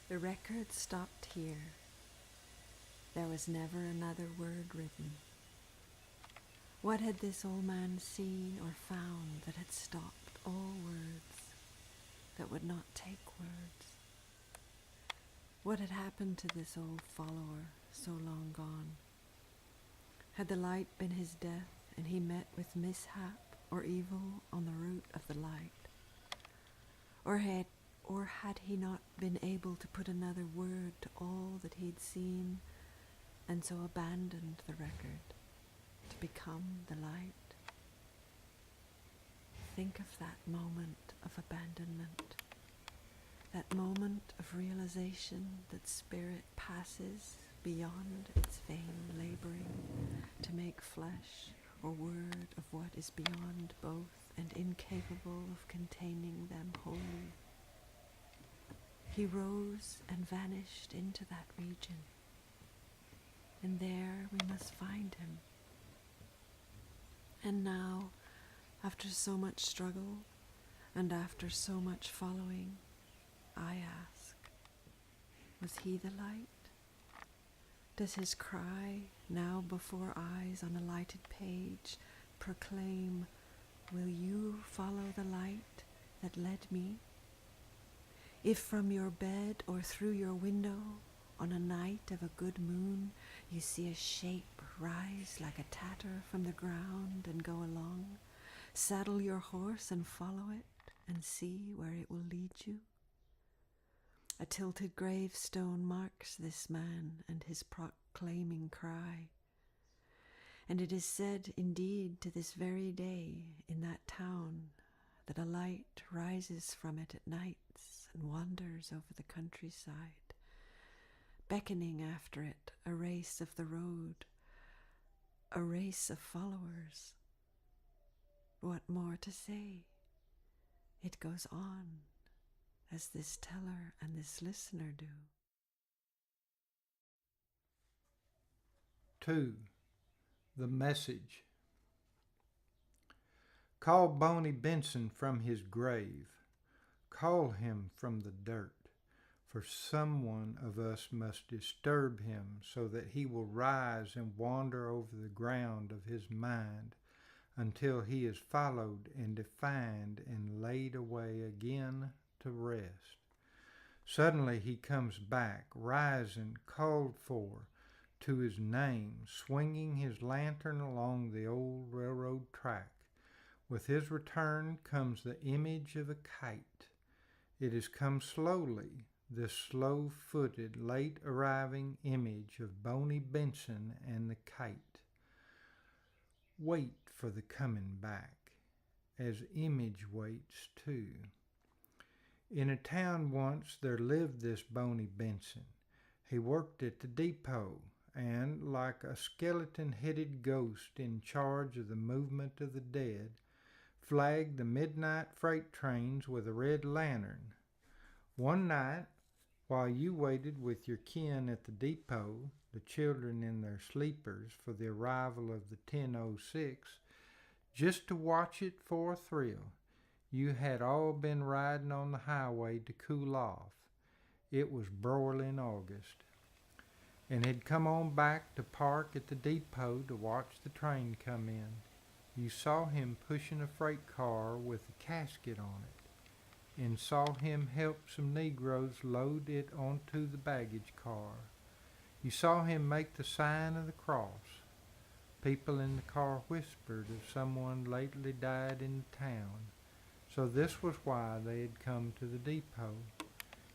The record stopped here. There was never another word written. What had this old man seen or found that had stopped all words, that would not take words? What had happened to this old follower so long gone? Had the light been his death, and he met with mishap or evil on the route of the light? Or had he not been able to put another word to all that he'd seen, and so abandoned the record to become the light? Think of that moment of abandonment, that moment of realization that spirit passes beyond its vain laboring to make flesh or word of what is beyond both and incapable of containing them wholly. He rose and vanished into that region, and there we must find him. And now, after so much struggle and after so much following, I ask, was he the light? Does his cry, now before eyes on a lighted page, proclaim, will you follow the light that led me? If from your bed or through your window, on a night of a good moon, you see a shape rise like a tatter from the ground and go along, saddle your horse and follow it and see where it will lead you. A tilted gravestone marks this man and his proclaiming cry. And it is said indeed to this very day in that town that a light rises from it at nights and wanders over the countryside, beckoning after it a race of the road, a race of followers. What more to say? It goes on, as this teller and this listener do. 2. The Message. Call Boney Benson from his grave. Call him from the dirt, for someone of us must disturb him so that he will rise and wander over the ground of his mind until he is followed and defined and laid away again to rest. Suddenly he comes back, rising, called for, to his name, swinging his lantern along the old railroad track. With his return comes the image of a kite. It has come slowly, this slow-footed, late-arriving image of Boney Benson and the kite. Wait for the coming back, as image waits too. In a town once there lived this Boney Benson. He worked at the depot, and, like a skeleton-headed ghost in charge of the movement of the dead, flagged the midnight freight trains with a red lantern. One night, while you waited with your kin at the depot, the children in their sleepers, for the arrival of the 10:06, just to watch it for a thrill, you had all been riding on the highway to cool off. It was broiling August, and had come on back to park at the depot to watch the train come in. You saw him pushing a freight car with a casket on it, and saw him help some Negroes load it onto the baggage car. You saw him make the sign of the cross. People in the car whispered of someone lately died in the town. So this was why they had come to the depot.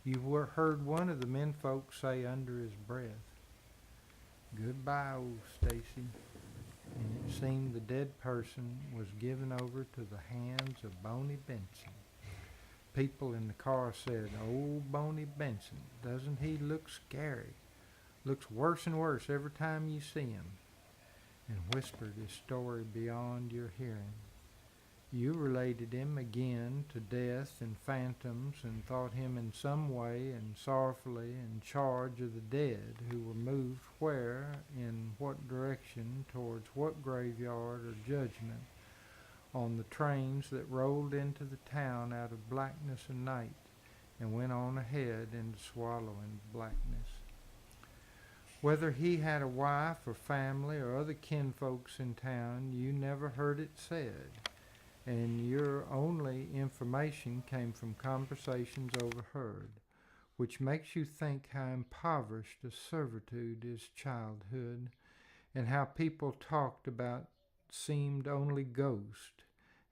You heard one of the menfolk say under his breath, "Goodbye, old Stacy." And it seemed the dead person was given over to the hands of Boney Benson. People in the car said, "Old Boney Benson, doesn't he look scary? Looks worse and worse every time you see him," and whispered his story beyond your hearing. You related him again to death and phantoms, and thought him in some way and sorrowfully in charge of the dead, who were moved where, in what direction, towards what graveyard or judgment, on the trains that rolled into the town out of blackness and night. and went on ahead into swallowing blackness. Whether he had a wife or family or other kinfolks in town, you never heard it said, and your only information came from conversations overheard, which makes you think how impoverished a servitude is childhood, and how people talked about seemed only ghost,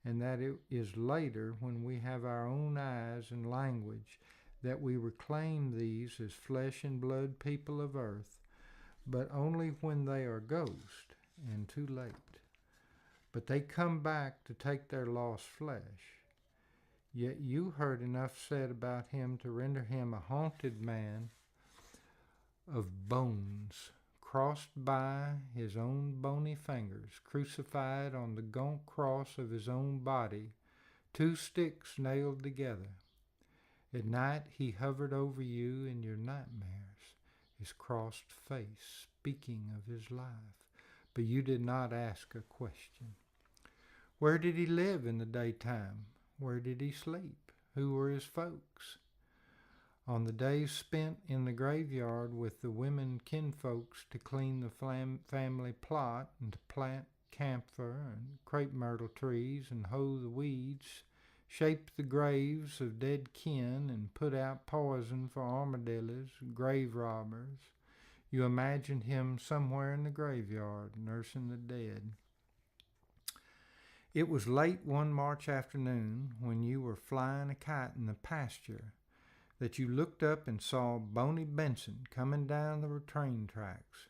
and that it is later, when we have our own eyes and language, that we reclaim these as flesh and blood people of earth, but only when they are ghost and too late. But they come back to take their lost flesh. Yet you heard enough said about him to render him a haunted man of bones, crossed by his own bony fingers, crucified on the gaunt cross of his own body, 2 sticks nailed together. At night he hovered over you in your nightmares, his crossed face speaking of his life, but you did not ask a question. Where did he live in the daytime? Where did he sleep? Who were his folks? On the days spent in the graveyard with the women kinfolks to clean the family plot and to plant camphor and crepe myrtle trees and hoe the weeds, shape the graves of dead kin and put out poison for armadillos, grave robbers, you imagined him somewhere in the graveyard nursing the dead. It was late one March afternoon, when you were flying a kite in the pasture, that you looked up and saw Boney Benson coming down the train tracks,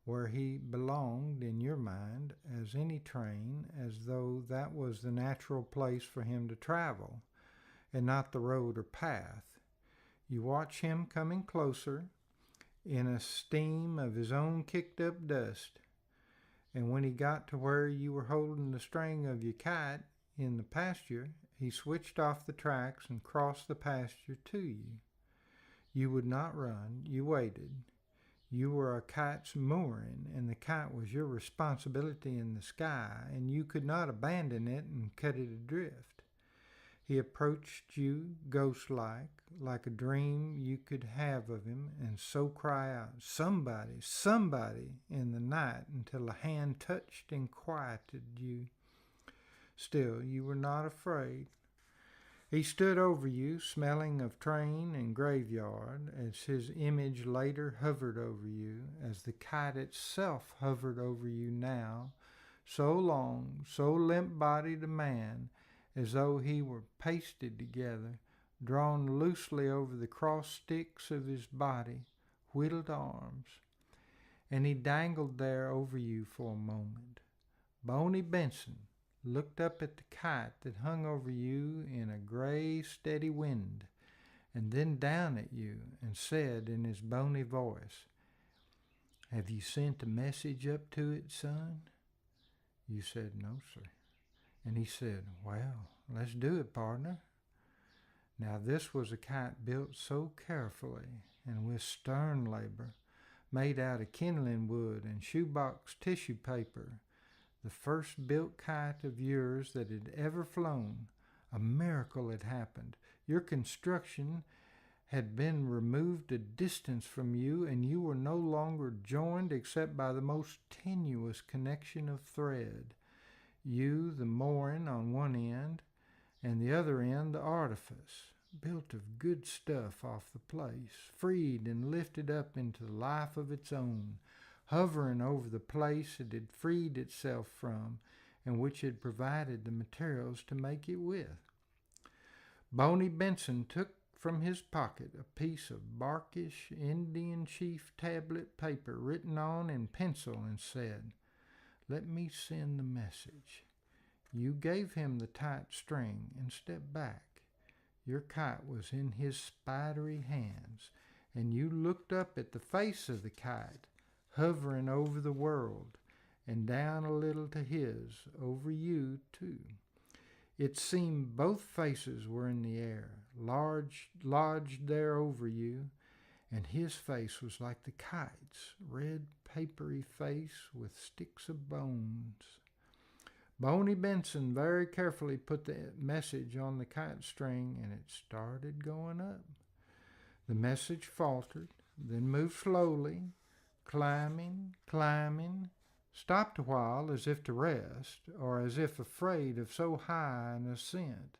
where he belonged in your mind as any train, as though that was the natural place for him to travel, and not the road or path. You watch him coming closer in a steam of his own kicked up dust, and when he got to where you were holding the string of your kite in the pasture, he switched off the tracks and crossed the pasture to you. You would not run. You waited. You were a kite's mooring, and the kite was your responsibility in the sky, and you could not abandon it and cut it adrift. He approached you ghost-like, like a dream you could have of him, and so cry out, "Somebody, somebody," in the night, until a hand touched and quieted you. Still, you were not afraid. He stood over you, smelling of train and graveyard, as his image later hovered over you, as the kite itself hovered over you now, so long, so limp-bodied a man, as though he were pasted together, drawn loosely over the cross sticks of his body, whittled arms. And he dangled there over you for a moment. Boney Benson looked up at the kite that hung over you in a gray, steady wind, and then down at you, and said in his bony voice, "Have you sent a message up to it, son?" You said, "No, sir." And he said, "Well, let's do it, partner." Now this was a kite built so carefully and with stern labor, made out of kindling wood and shoebox tissue paper, the first built kite of yours that had ever flown. A miracle had happened. Your construction had been removed a distance from you, and you were no longer joined except by the most tenuous connection of thread. You, the mooring on one end, and the other end, the artifice, built of good stuff off the place, freed and lifted up into life of its own, hovering over the place it had freed itself from, and which had provided the materials to make it with. Boney Benson took from his pocket a piece of barkish Indian chief tablet paper written on in pencil, and said, "Let me send the message." You gave him the tight string and stepped back. Your kite was in his spidery hands, and you looked up at the face of the kite, hovering over the world, and down a little to his, over you too. It seemed both faces were in the air, lodged there over you, and his face was like the kite's, red papery face with sticks of bones. Boney Benson very carefully put the message on the kite string, and it started going up. The message faltered, then moved slowly, climbing, climbing, stopped a while as if to rest, or as if afraid of so high an ascent,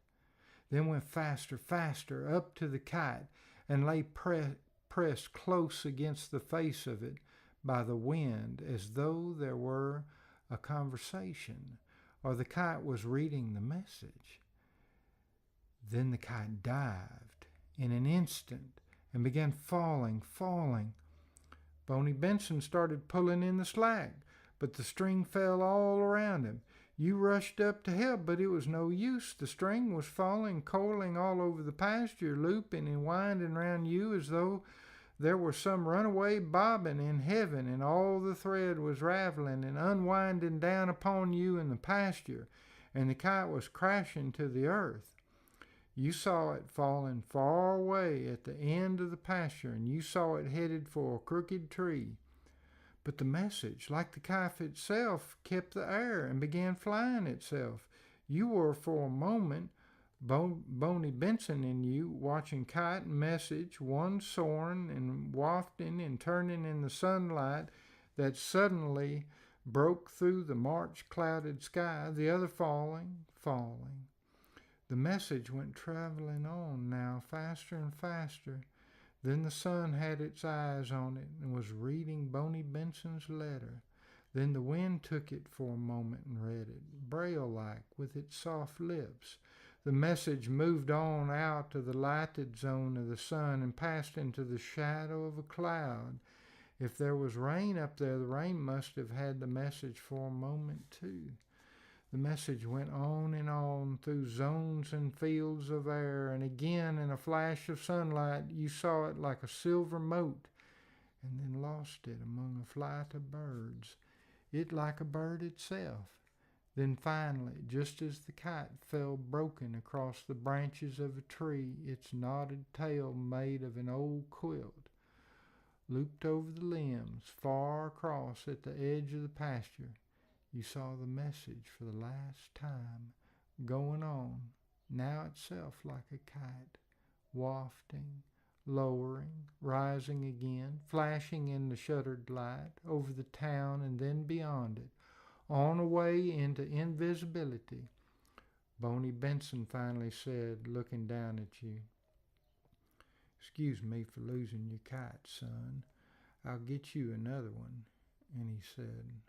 then went faster, faster, up to the kite, and lay pressed close against the face of it by the wind, as though there were a conversation, or the kite was reading the message. Then the kite dived in an instant and began falling, falling. Boney Benson started pulling in the slack, but the string fell all around him. You rushed up to help, but it was no use. The string was falling, coiling all over the pasture, looping and winding round you as though there were some runaway bobbin in heaven, and all the thread was raveling and unwinding down upon you in the pasture, and the kite was crashing to the earth. You saw it falling far away at the end of the pasture, and you saw it headed for a crooked tree. But the message, like the kite itself, kept the air and began flying itself. You were for a moment, Boney Benson and you, watching kite and message, one soaring and wafting and turning in the sunlight that suddenly broke through the March clouded sky, the other falling, falling. The message went traveling on now, faster and faster. Then the sun had its eyes on it and was reading Boney Benson's letter. Then the wind took it for a moment and read it, braille-like, with its soft lips. The message moved on out to the lighted zone of the sun and passed into the shadow of a cloud. If there was rain up there, the rain must have had the message for a moment too. The message went on through zones and fields of air, and again in a flash of sunlight you saw it like a silver mote, and then lost it among a flight of birds, it like a bird itself. Then finally, just as the kite fell broken across the branches of a tree, its knotted tail made of an old quilt, looped over the limbs far across at the edge of the pasture, you saw the message for the last time, going on, now itself like a kite, wafting, lowering, rising again, flashing in the shuttered light, over the town and then beyond it, on away into invisibility. Boney Benson finally said, looking down at you, "Excuse me for losing your kite, son. I'll get you another one." And he said,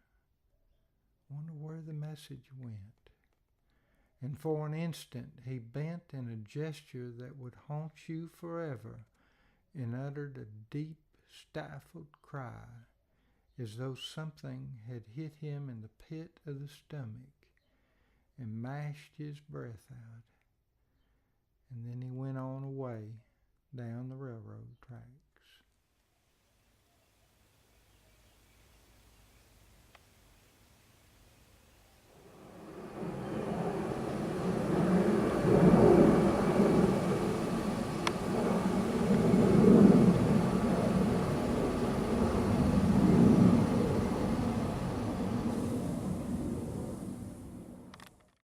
"Wonder where the message went." And for an instant he bent in a gesture that would haunt you forever, and uttered a deep, stifled cry, as though something had hit him in the pit of the stomach and mashed his breath out. And then he went on away down the railroad track.